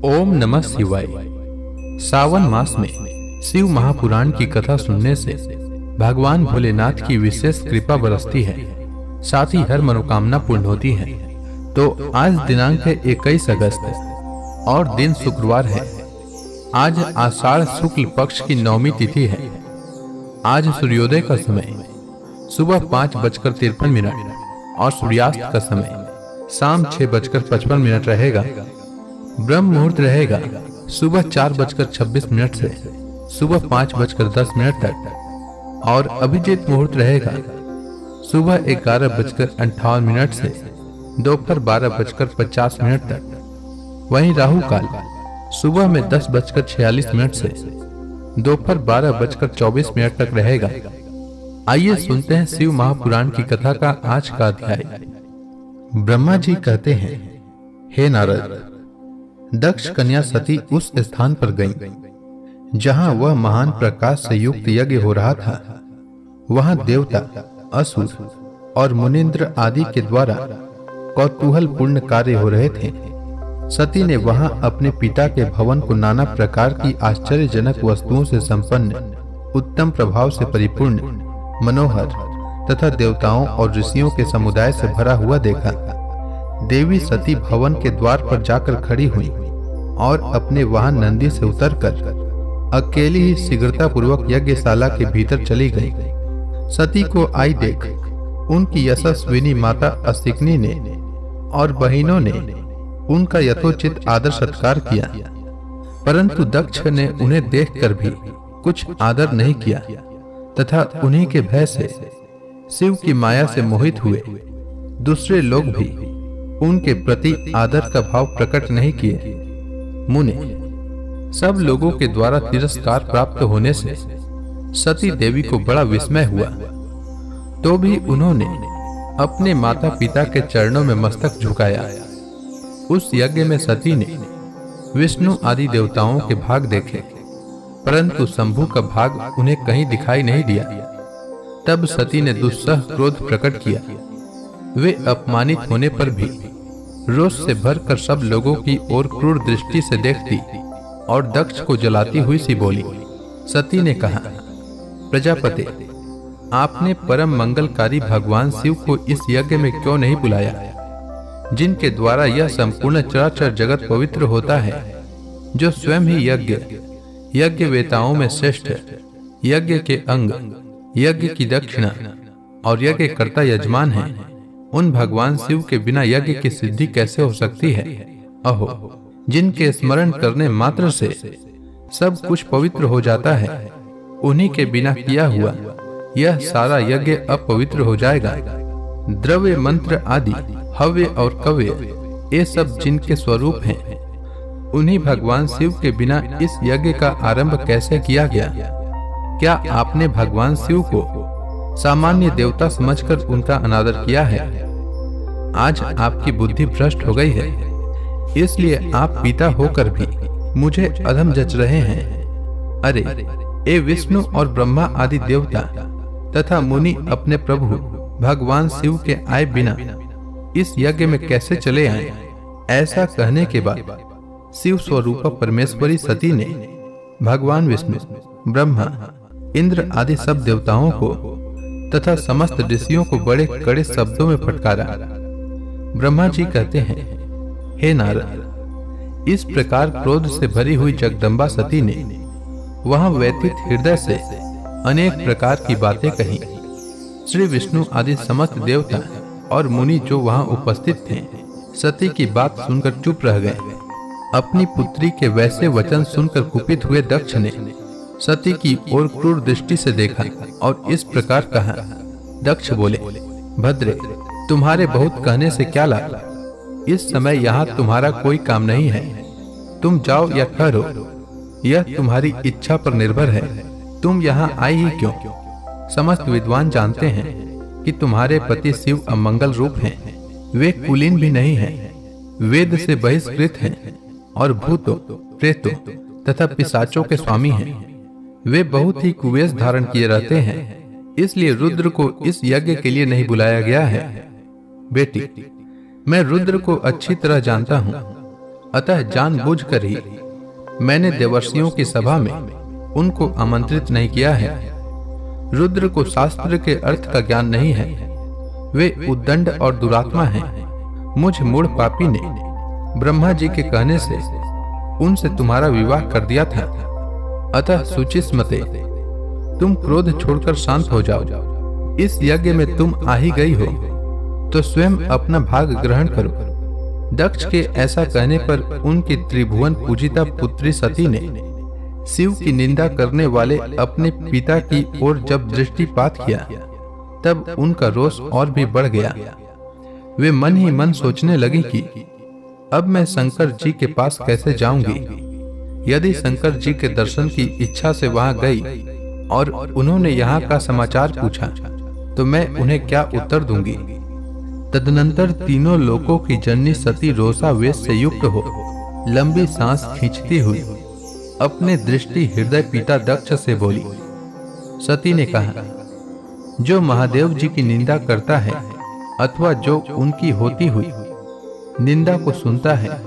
ओम नमः शिवाय। सावन मास में शिव महापुराण की कथा सुनने से भगवान भोलेनाथ की विशेष कृपा बरसती है, साथ ही हर मनोकामना पूर्ण होती है। तो आज दिनांक है 21 अगस्त और दिन शुक्रवार है। आज आषाढ़ शुक्ल पक्ष की नवमी तिथि है। आज सूर्योदय का समय सुबह 5:53 और सूर्यास्त का समय शाम 6:55 रहेगा। ब्रह्म मुहूर्त रहेगा सुबह 4:26 से सुबह 5:10 तक और अभिजीत मुहूर्त रहेगा सुबह 11:58 से दोपहर 12:50 तक। वहीं राहु काल सुबह में 10:46 से दोपहर 12:24 तक रहेगा। आइए सुनते हैं शिव महापुराण की कथा का आज का अध्याय। ब्रह्मा जी कहते हैं, हे नारद, दक्ष कन्या सती उस स्थान पर गईं जहां वह महान प्रकाश से युक्त यज्ञ हो रहा था। वहां देवता, असुर और मुनिंद्र आदि के द्वारा कौतूहल पूर्ण कार्य हो रहे थे। सती ने वहां अपने पिता के भवन को नाना प्रकार की आश्चर्यजनक वस्तुओं से संपन्न, उत्तम प्रभाव से परिपूर्ण, मनोहर तथा देवताओं और ऋषियों के समुदाय से भरा हुआ देखा। देवी सती भवन के द्वार पर जाकर खड़ी हुई और अपने वाहन नंदी से उतरकर अकेली ही शीघ्रता पूर्वक यज्ञशाला के भीतर चली गई। सती को आई देख उनकी यशस्विनी माता अस्तिकनी ने और बहनों ने उनका यथोचित आदर सत्कार किया, परंतु दक्ष ने उन्हें देखकर भी कुछ आदर नहीं किया तथा उन्हीं के भय से शिव की माया से मोहित हुए दूसरे लोग भी उनके प्रति आदर का भाव प्रकट नहीं किए। मुने, सब लोगों के द्वारा तिरस्कार प्राप्त होने से सती देवी को बड़ा विस्मय हुआ, तो भी उन्होंने अपने माता पिता के चरणों में मस्तक झुकाया। उस यज्ञ में सती ने विष्णु आदि देवताओं के भाग देखे, परंतु शंभु का भाग उन्हें कहीं दिखाई नहीं दिया। तब सती ने दुस्सह क्रोध प्रकट किया। वे अपमानित होने पर भी रोष से भरकर सब लोगों की ओर क्रूर दृष्टि से देखती और दक्ष को जलाती हुई सी बोली। सती ने कहा, प्रजापति, आपने परम मंगलकारी भगवान शिव को इस यज्ञ में क्यों नहीं बुलाया, जिनके द्वारा यह संपूर्ण चराचर जगत पवित्र होता है, जो स्वयं ही यज्ञ वेताओं में श्रेष्ठ, यज्ञ के अंग, यज्ञ की दक्षिणा और यज्ञ कर्ता यजमान हैं। उन भगवान शिव के बिना यज्ञ की सिद्धि कैसे हो सकती है? अहो, जिनके स्मरण करने मात्र से सब कुछ पवित्र हो जाता है, उन्हीं के बिना किया हुआ यह सारा यज्ञ अपवित्र हो जाएगा। द्रव्य, मंत्र आदि, हव्य और कव्य, ये सब जिनके स्वरूप हैं, उन्हीं भगवान शिव के बिना इस यज्ञ का आरंभ कैसे किया गया? क्या आपने भगवान शिव को सामान्य देवता समझकर उनका अनादर किया है? आज आपकी बुद्धि भ्रष्ट हो गई है, इसलिए आप पिता होकर भी मुझे अधम जच रहे हैं। अरे, ए विष्णु और ब्रह्मा आदि देवता तथा मुनि अपने प्रभु भगवान शिव के आए बिना इस यज्ञ में कैसे चले आए? ऐसा कहने के बाद शिव स्वरूपा परमेश्वरी सती ने भगवान विष्णु, ब्रह्मा, इंद्र आदि सब देवताओं को तथा समस्त ऋषियों को बड़े कड़े शब्दों में फटकारा। ब्रह्मा जी कहते हैं, हे नारद, इस प्रकार क्रोध से भरी हुई जगदम्बा सती ने वहां व्यथित हृदय से अनेक प्रकार की बातें कही। श्री विष्णु आदि समस्त देवता और मुनि जो वहां उपस्थित थे, सती की बात सुनकर चुप रह गए। अपनी पुत्री के वैसे वचन सुनकर कुपित हुए दक्ष ने सती की ओर क्रूर दृष्टि से देखा और इस प्रकार कहा। दक्ष बोले, भद्रे, तुम्हारे बहुत कहने से क्या लाभ? इस समय यहाँ तुम्हारा कोई काम नहीं है। तुम जाओ या ठहरो, यह तुम्हारी इच्छा पर निर्भर है। तुम यहाँ आई ही क्यों? समस्त विद्वान जानते हैं कि तुम्हारे पति शिव अमंगल रूप हैं। वे कुलीन भी नहीं हैं, वेद से बहिष्कृत हैं और भूतों, प्रेतों तथा पिशाचों के स्वामी हैं। वे बहुत ही कुवेश धारण किए रहते हैं, इसलिए रुद्र को इस यज्ञ के लिए नहीं बुलाया गया है। बेटी, मैं रुद्र को अच्छी तरह जानता हूँ। अतः जानबूझकर ही मैंने देवर्षियों की सभा में उनको आमंत्रित नहीं किया है। रुद्र को शास्त्र के अर्थ का ज्ञान नहीं है, वे उद्दंड और दुरात्मा हैं। मुझ मूढ़ पापी ने ब्रह्मा जी के कहने से उनसे तुम्हारा विवाह कर दिया था। अतः सुचिस्मते, तुम क्रोध छोड़कर शांत हो जाओ। इस यज्ञ में तुम आ ही गई हो तो स्वयं अपना भाग ग्रहण करो। दक्ष के ऐसा कहने पर उनकी त्रिभुवन पूजिता पुत्री सती ने शिव की निंदा करने वाले अपने पिता की ओर जब दृष्टिपात किया तब उनका रोष और भी बढ़ गया। वे मन ही मन सोचने लगी कि अब मैं शंकर जी के पास कैसे जाऊंगी। यदि शंकर जी के दर्शन की इच्छा से वहां गई और उन्होंने यहाँ का समाचार पूछा तो मैं उन्हें क्या उत्तर दूंगी। तदनंतर तीनों लोकों की जननी सती रोषा वेश से युक्त हो लंबी सांस खींचती हुई अपने दृष्टि हृदय पिता दक्ष से बोली। सती ने कहा, जो महादेव जी की निंदा करता है अथवा जो उनकी होती हुई निंदा को सुनता है,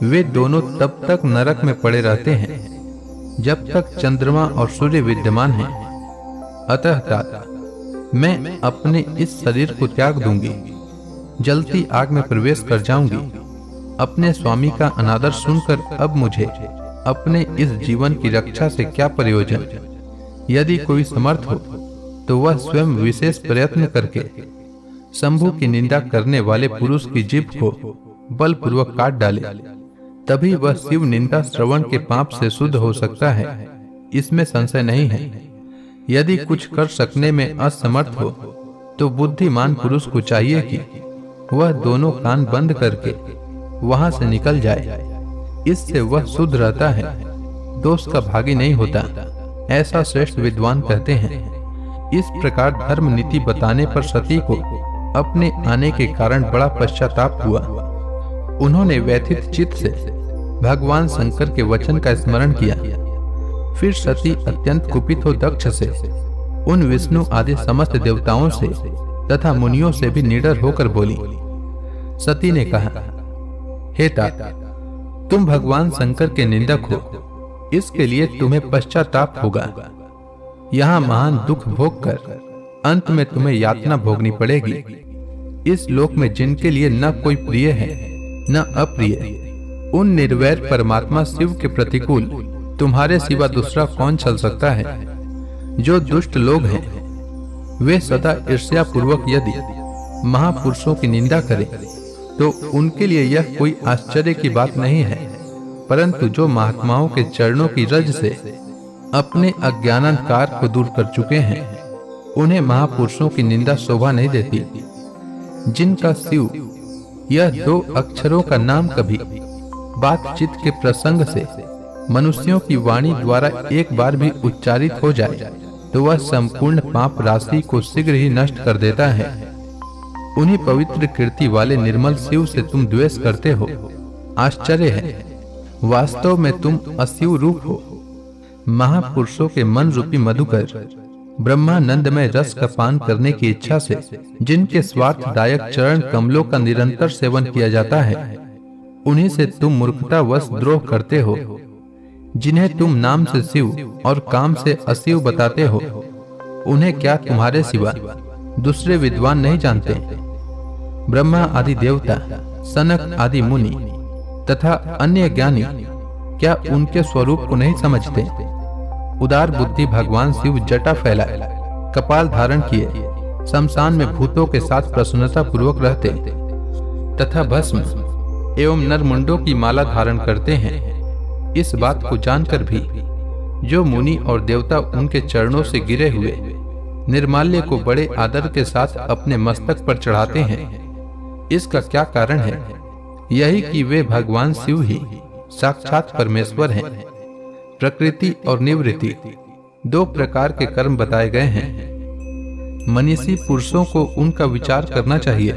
वे दोनों तब तक नरक में पड़े रहते हैं जब तक चंद्रमा और सूर्य विद्यमान हैं। अतः तात, मैं अपने इस शरीर को त्याग दूंगी, जलती आग में प्रवेश कर जाऊंगी। अपने स्वामी का अनादर सुनकर अब मुझे अपने इस जीवन की रक्षा से क्या प्रयोजन। यदि कोई समर्थ हो तो वह स्वयं विशेष प्रयत्न करके शंभु की निंदा करने वाले पुरुष की जीभ को बलपूर्वक काट डाले, तभी वह शिव निंदा श्रवण के पाप से शुद्ध हो सकता है, इसमें संशय नहीं है। यदि कुछ कर सकने में असमर्थ हो तो बुद्धिमान पुरुष को चाहिए कि वह दोनों कान बंद करके वहां से निकल जाए। इससे वह शुद्ध रहता है, दोष का भागी नहीं होता, ऐसा श्रेष्ठ विद्वान कहते हैं। इस प्रकार धर्म नीति बताने पर सती को अपने आने के कारण बड़ा पश्चाताप हुआ। उन्होंने व्यथित चित्त से भगवान शंकर के वचन का स्मरण किया। फिर सती अत्यंत कुपित हो दक्ष से, उन विष्णु आदि समस्त देवताओं से तथा मुनियों से भी निडर होकर बोली। सती ने कहा, हे तात, तुम भगवान शंकर के निंदक हो, इसके लिए तुम्हें पश्चाताप होगा। यहाँ महान दुख भोग कर अंत में तुम्हें यातना भोगनी पड़ेगी। इस लोक में जिनके लिए न कोई प्रिय है न अप्रिय, उन निर्वैर परमात्मा शिव के प्रतिकूल तुम्हारे सिवा दूसरा कौन चल सकता है। जो दुष्ट लोग हैं वे सदा ईर्ष्या पूर्वक यदि महापुरुषों की निंदा करें तो उनके लिए यह कोई आश्चर्य की बात नहीं है, परंतु जो महात्माओं के चरणों की रज से अपने अज्ञानांधकार को दूर कर चुके हैं, उन्हें महापुरुषों की निंदा शोभा नहीं देती। जिनका शिव यह दो अक्षरों का नाम कभी बातचीत के प्रसंग से मनुष्यों की वाणी द्वारा एक बार भी उच्चारित हो जाए तो वह संपूर्ण पाप राशि को शीघ्र ही नष्ट कर देता है। उन्हीं पवित्र कीर्ति वाले निर्मल शिव से तुम द्वेष करते हो। आश्चर्य है, वास्तव में तुम अशिव रूप हो। महापुरुषों के मन रूपी मधुकर ब्रह्मानंदमय रस का पान करने की इच्छा से जिनके स्वार्थदायक चरण कमलों का निरंतर सेवन किया जाता है, उन्हीं से तुम मूर्खतावश द्रोह करते हो। जिन्हें तुम नाम से शिव और काम से अशिव बताते हो, उन्हें क्या तुम्हारे सिवा दूसरे विद्वान नहीं जानते। ब्रह्मा आदि देवता, सनक आदि मुनि तथा अन्य ज्ञानी क्या उनके स्वरूप को नहीं समझते। उदार बुद्धि भगवान शिव जटा फैलाए, कपाल धारण किए, शमशान में भूतों के साथ प्रसन्नता पूर्वक रहते तथा भस्म एवं नरमुंडों की माला धारण करते हैं। इस बात को जानकर भी जो मुनि और देवता उनके चरणों से गिरे हुए निर्माल्य को बड़े आदर के साथ अपने मस्तक पर चढ़ाते हैं, इसका क्या कारण है? यही कि वे भगवान शिव ही साक्षात परमेश्वर हैं। प्रकृति और निवृत्ति दो प्रकार के कर्म बताए गए हैं। मनीषी पुरुषों को उनका विचार करना चाहिए।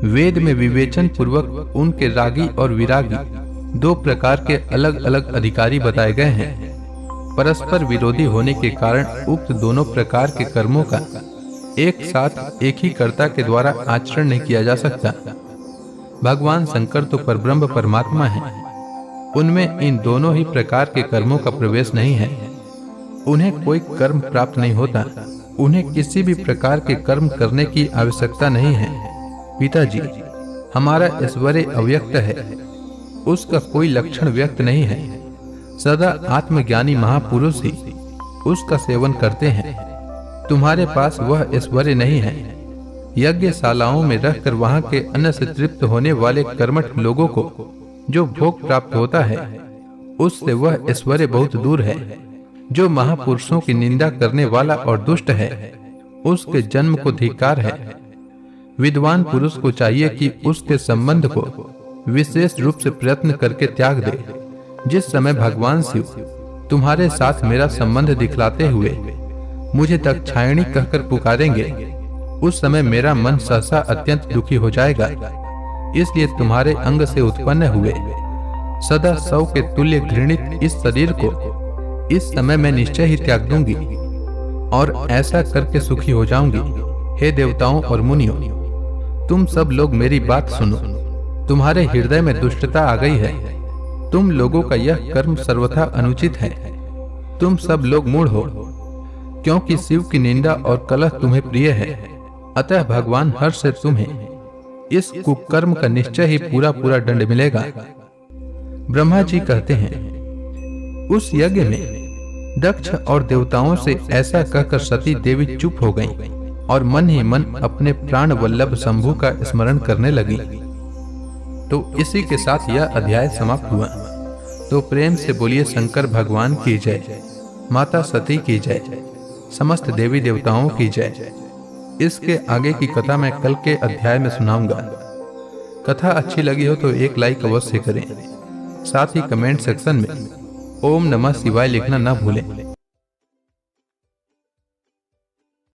वेद में विवेचन पूर्वक उनके रागी और विरागी दो प्रकार के अलग अलग अधिकारी बताए गए हैं। परस्पर विरोधी होने के कारण उक्त दोनों प्रकार के कर्मों का एक साथ एक ही कर्ता के द्वारा आचरण नहीं किया जा सकता। भगवान शंकर तो परब्रह्म परमात्मा है, उनमें इन दोनों ही प्रकार के कर्मों का प्रवेश नहीं है। उन्हें कोई कर्म प्राप्त नहीं होता, उन्हें किसी भी प्रकार के कर्म करने की आवश्यकता नहीं है। पिताजी, हमारा ऐश्वर्य अव्यक्त है, उसका कोई लक्षण व्यक्त नहीं है। सदा आत्मज्ञानी महापुरुष ही उसका सेवन करते हैं। तुम्हारे पास वह ऐश्वर्य नहीं है। यज्ञशालाओं में रहकर वहां के अन्न से तृप्त होने वाले कर्मठ लोगों को जो भोग प्राप्त होता है, उससे वह ऐश्वर्य बहुत दूर है। जो महापुरुषों की निंदा करने वाला और दुष्ट है, उसके जन्म को धिक्कार है। विद्वान पुरुष को चाहिए कि उसके संबंध को विशेष रूप से प्रयत्न करके त्याग दे। जिस समय भगवान शिव तुम्हारे साथ मेरा संबंध दिखलाते हुए मुझे दाक्षायणी कहकर पुकारेंगे, उस समय मेरा मन सहसा अत्यंत दुखी हो जाएगा। इसलिए तुम्हारे अंग से उत्पन्न हुए सदा सौ के तुल्य घृणित इस शरीर को इस समय मैं निश्चय ही त्याग दूंगी और ऐसा करके सुखी हो जाऊंगी। हे देवताओं और मुनियों, तुम सब लोग मेरी बात सुनो। तुम्हारे हृदय में दुष्टता आ गई है। तुम लोगों का यह कर्म सर्वथा अनुचित है। तुम सब लोग मूढ़ हो, क्योंकि शिव की निंदा और कलह तुम्हें प्रिय है। अतः भगवान हर्ष से तुम्हें इस कुकर्म का निश्चय ही पूरा पूरा दंड मिलेगा। ब्रह्मा जी कहते हैं, उस यज्ञ में दक्ष और देवताओं से ऐसा कहकर सती देवी चुप हो गईं और मन ही मन अपने प्राण वल्लभ शंभु का स्मरण करने लगी। तो इसी के साथ यह अध्याय समाप्त हुआ। तो प्रेम से बोलिए शंकर भगवान की जय, माता सती की जय, समस्त देवी देवताओं की जय। इसके आगे की कथा मैं कल के अध्याय में सुनाऊंगा। कथा अच्छी लगी हो तो एक लाइक अवश्य करें। साथ ही कमेंट सेक्शन में ओम नमः शिवाय लिखना न भूलें।